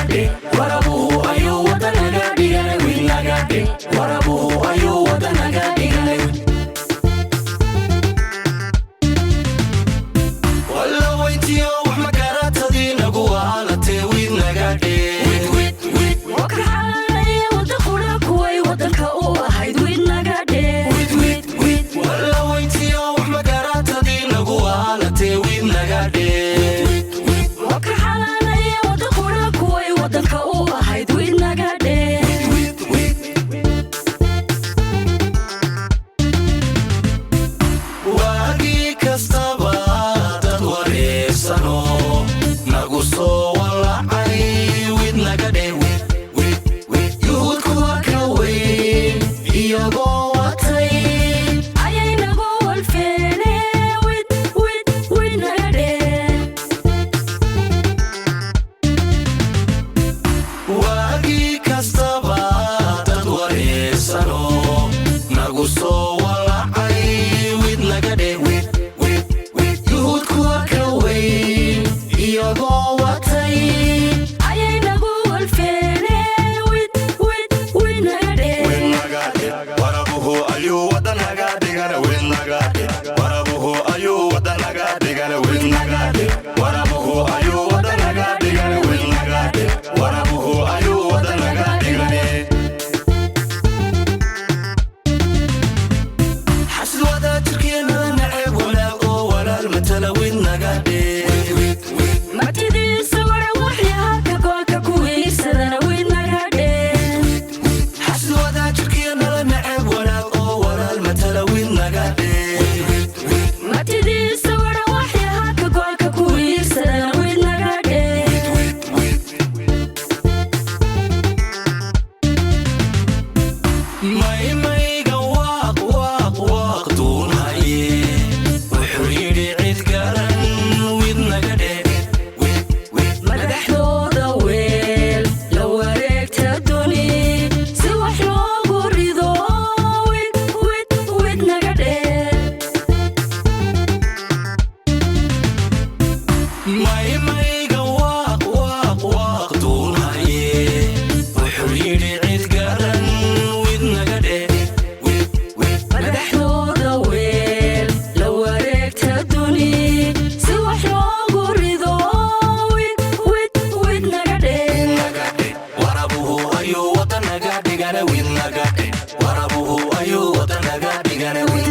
nagade, warabuhu ayu wada nagade gane wid nagade, warabuhu ayu wada nagade gane wid. Walla waytiyo wax makaratadi nagu halate wid nagade, wid wid وكحالي ودقنا كوي ودنكا u ahayd wid nagade, wid walla waytiyo wax makaratadi nagu halate wid nagade. وكحالي ودقنا كوي ودنكا u ahayd wid nagade. Wagi kastaba dad wareegsano nagu soo walacay wid nagade, yuhud kuwa ka weyn iyagoo watay ayay nagu walfeene wid nagade. wagi kastaba dad wareegsano nagu soo walacay wid nagade, yuhud kuwa ka weyn iyagoo watay ayay nagu walfeene wid nagade. warabuhu ayu wada nagade gane wid nagade, warabuhu ayu wada nagade gane wid nagade, warabuhu ayu wada nagade gane wid nagade, warabuhu ayu wada nagade gane. حسن ودا تركينا نعب ولا ولا المثل وid nagade, martidiisa wara waxyaha ka go'anka ku wiirsadana wid nagade. حسن ودا تركينا نعب ولا ولا المثل وid nagade. martidiisa wara waxyaha ka go'anka ku wiirsadana wid nagade. mayga waaq duun haye wuxuu yidhi cid garan wid nagade, madaxdooda weel la wareegta duni si wax loogu rido wid nagade. mayga waaq duun haye wuxuu yidhi cid garan wid nagade, madaxdooda weel la wareegta duni si wax loogu rido wid nagade. warabuhu ayu wada nagade gane wid nagade, warabuhu ayu wada nagade gane wid